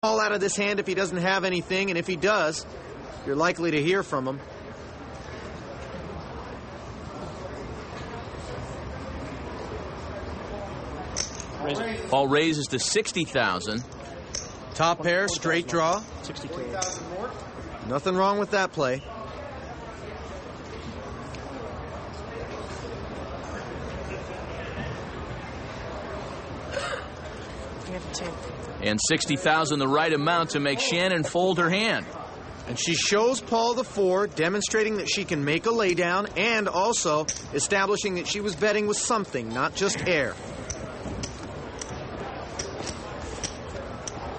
All out of this hand if he doesn't have anything, and if he does, you're likely to hear from him. Paul raises to 60,000. Top pair, straight draw. 62. Nothing wrong with that play. And 60,000 the right amount to make Shannon fold her hand. And she shows Paul the 4, demonstrating that she can make a laydown and also establishing that she was betting with something, not just air.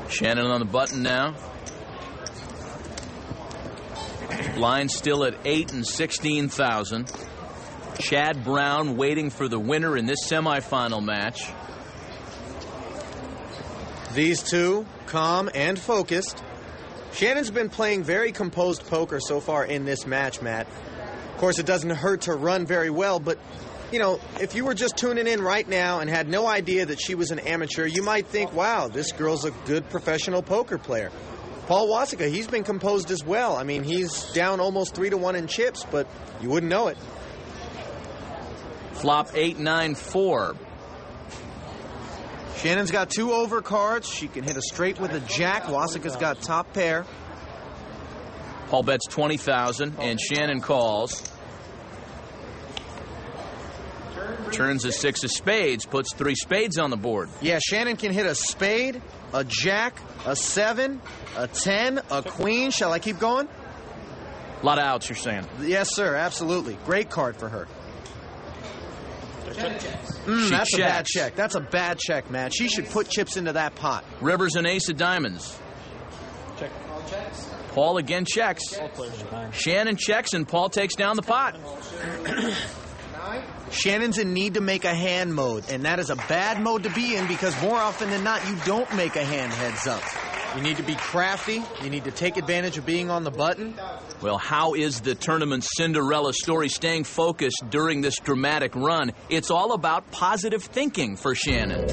Shannon on the button now. Line still at 8 and 16,000. Chad Brown waiting for the winner in this semifinal match. These two, calm and focused. Shannon's been playing very composed poker so far in this match, Matt. Of course, it doesn't hurt to run very well, but, you know, if you were just tuning in right now and had no idea that she was an amateur, you might think, wow, this girl's a good professional poker player. Paul Wasika, he's been composed as well. I mean, he's down almost 3-1 in chips, but you wouldn't know it. Flop 8-9-4. Shannon's got 2 overcards. She can hit a straight with a jack. Wasika's got top pair. Paul bets 20,000 and Shannon calls. Turns a 6 of spades, puts 3 spades on the board. Yeah, Shannon can hit a spade, a jack, a 7, a 10, a queen. Shall I keep going? A lot of outs, you're saying? Yes, sir, absolutely. Great card for her. That's a bad check. That's a bad check, man. She should put chips into that pot. Rivers and ace of diamonds. Check. All checks. Paul again checks. Shannon checks and Paul takes down the pot. Shannon's in need to make a hand mode, and that is a bad mode to be in because more often than not, you don't make a hand heads up. You need to be crafty. You need to take advantage of being on the button. Well, how is the tournament's Cinderella story staying focused during this dramatic run? It's all about positive thinking for Shannon.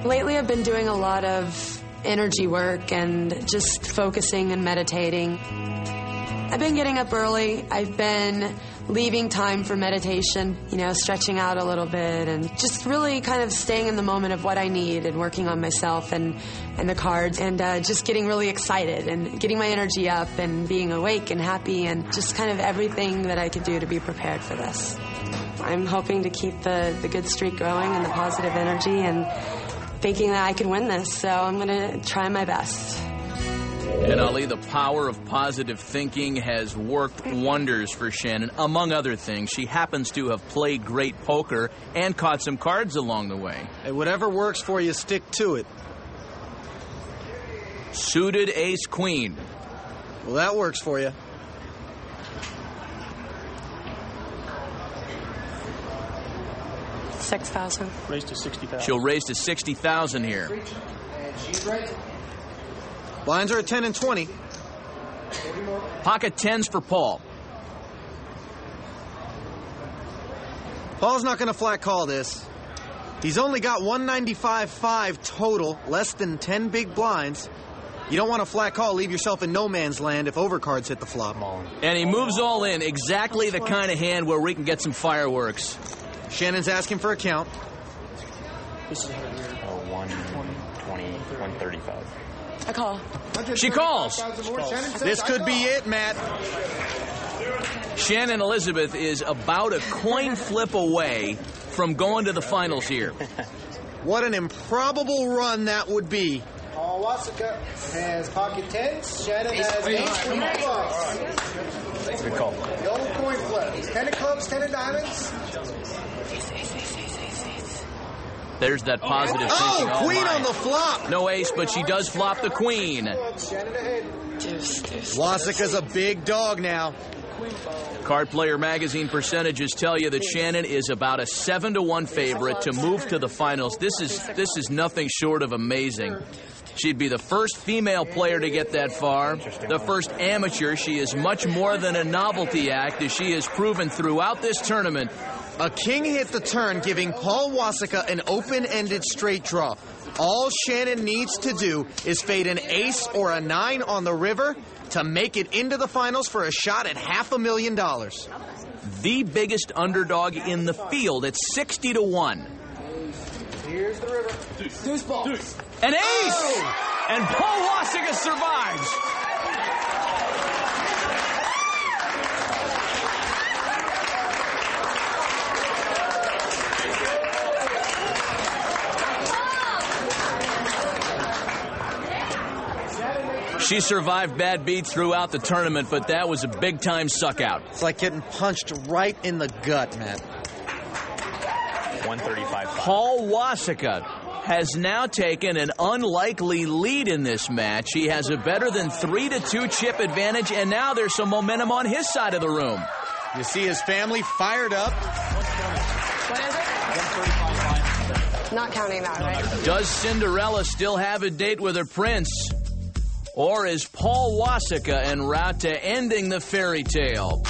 Lately, I've been doing a lot of energy work and just focusing and meditating. I've been getting up early. I've been leaving time for meditation, you know, stretching out a little bit and just really kind of staying in the moment of what I need and working on myself and the cards and just getting really excited and getting my energy up and being awake and happy and just kind of everything that I could do to be prepared for this. I'm hoping to keep the good streak going and the positive energy and thinking that I can win this, so I'm going to try my best. And Ali, the power of positive thinking has worked wonders for Shannon. Among other things, she happens to have played great poker and caught some cards along the way. Hey, whatever works for you, stick to it. Suited ace queen. Well, that works for you. $6,000. Raise to 60,000. She'll raise to 60,000 here. And she's ready. Blinds are at 10 and 20. Pocket 10s for Paul. Paul's not going to flat call this. He's only got 195.5 total, less than 10 big blinds. You don't want to flat call, leave yourself in no man's land if overcards hit the flop. And he moves all in, exactly the kind of hand where we can get some fireworks. Shannon's asking for a count. This is 120, 135. I call. She calls. This could be it, Matt. Shannon Elizabeth is about a coin flip away from going to the finals here. What an improbable run that would be. Paul Wasika has pocket 10s. Shannon has ace queen of clubs. Good call. The old coin flip. 10 of clubs, 10 of diamonds. There's that positive thinking. Oh, queen on the flop. No ace, but she does flop the queen. Shannon ahead. Wasika's a big dog now. Card Player Magazine percentages tell you that Shannon is about a 7-1 favorite to move to the finals. This is nothing short of amazing. She'd be the first female player to get that far, the first amateur. She is much more than a novelty act, as she has proven throughout this tournament. A king hit the turn, giving Paul Wasika an open-ended straight draw. All Shannon needs to do is fade an ace or a 9 on the river to make it into the finals for a shot at $500,000. The biggest underdog in the field at 60 to 1. Here's the river. Deuce ball. An ace! And Paul Wasika survives. She survived bad beats throughout the tournament, but that was a big-time suck-out. It's like getting punched right in the gut, Matt. 135. Paul Wasika has now taken an unlikely lead in this match. He has a better than 3-2 chip advantage, and now there's some momentum on his side of the room. You see his family fired up. What is it? Not counting that, right? Does Cinderella still have a date with her prince? Or is Paul Wasika en route to ending the fairy tale?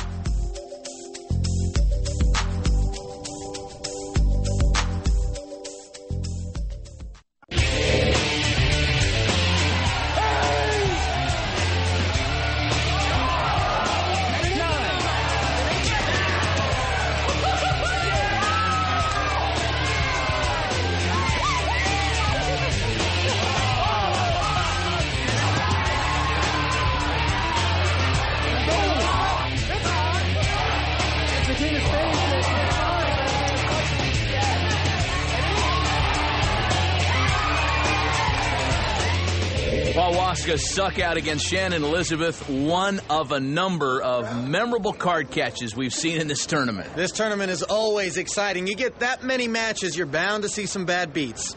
Paul Wasika's suck out against Shannon Elizabeth, one of a number of memorable card catches we've seen in this tournament. This tournament is always exciting. You get that many matches, you're bound to see some bad beats.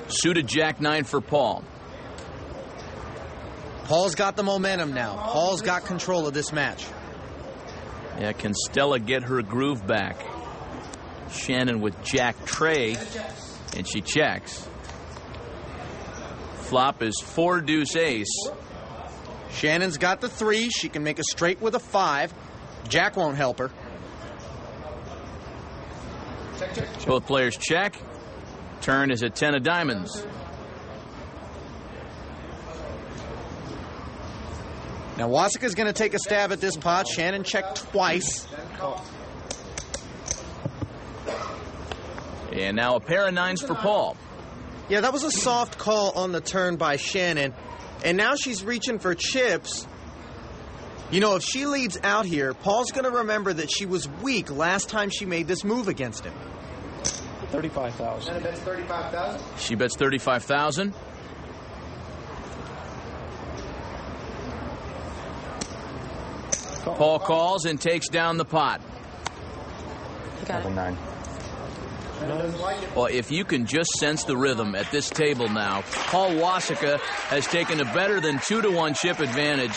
Suited Jack-9 for Paul. Paul's got the momentum now. Paul's got control of this match. Yeah, can Stella get her groove back? Shannon with Jack-Tray, and she checks. Flop is 4 deuce ace. Shannon's got the 3. She can make a straight with a 5. Jack won't help her. Both players check. Turn is at 10 of diamonds. Now Wasika's going to take a stab at this pot. Shannon checked twice. And now a pair of 9s for Paul. Yeah, that was a soft call on the turn by Shannon. And now she's reaching for chips. You know, if she leads out here, Paul's going to remember that she was weak last time she made this move against him. 35,000. And bets 35,000. She bets 35,000. Paul calls and takes down the pot. Got it. 9. Well, if you can just sense the rhythm at this table now, Paul Wasika has taken a better than 2-1 chip advantage,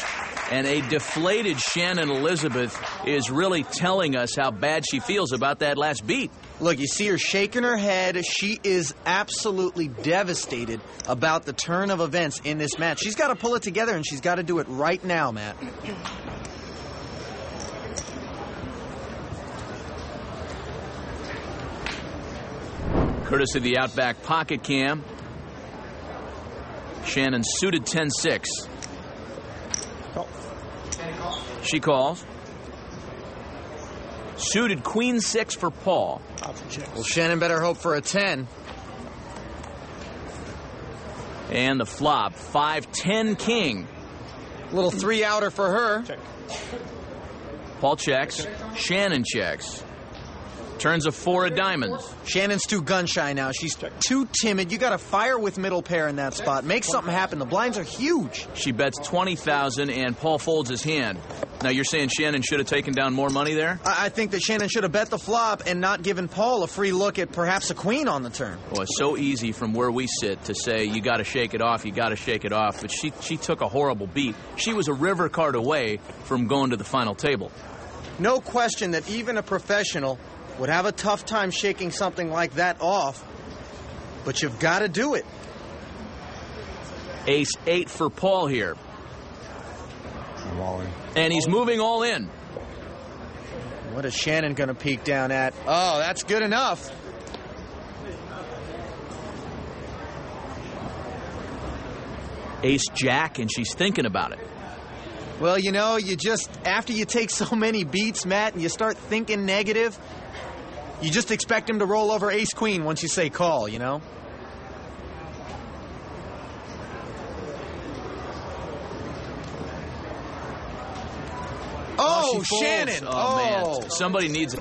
and a deflated Shannon Elizabeth is really telling us how bad she feels about that last beat. Look, you see her shaking her head. She is absolutely devastated about the turn of events in this match. She's got to pull it together, and she's got to do it right now, Matt. Courtesy of the Outback Pocket Cam. Shannon suited 10-6. She calls. Suited Queen-6 for Paul. Well, Shannon better hope for a 10. And the flop, 5-10 King. Little 3-outer for her. Paul checks. Shannon checks. Turns a 4 of diamonds. Shannon's too gun-shy now. She's too timid. You got to fire with middle pair in that spot. Make something happen. The blinds are huge. She bets 20,000, and Paul folds his hand. Now, you're saying Shannon should have taken down more money there? I think that Shannon should have bet the flop and not given Paul a free look at perhaps a queen on the turn. Well, it's so easy from where we sit to say, you got to shake it off, you got to shake it off. But she took a horrible beat. She was a river card away from going to the final table. No question that even a professional would have a tough time shaking something like that off, but you've got to do it. Ace-8 for Paul here. I'm all in. And he's moving all in. What is Shannon going to peek down at? Oh, that's good enough. ace-jack, and she's thinking about it. Well, you know, after you take so many beats, Matt, and you start thinking negative, you just expect him to roll over ace-queen once you say call, you know? Oh, she folds. Shannon! Oh, man. Somebody needs a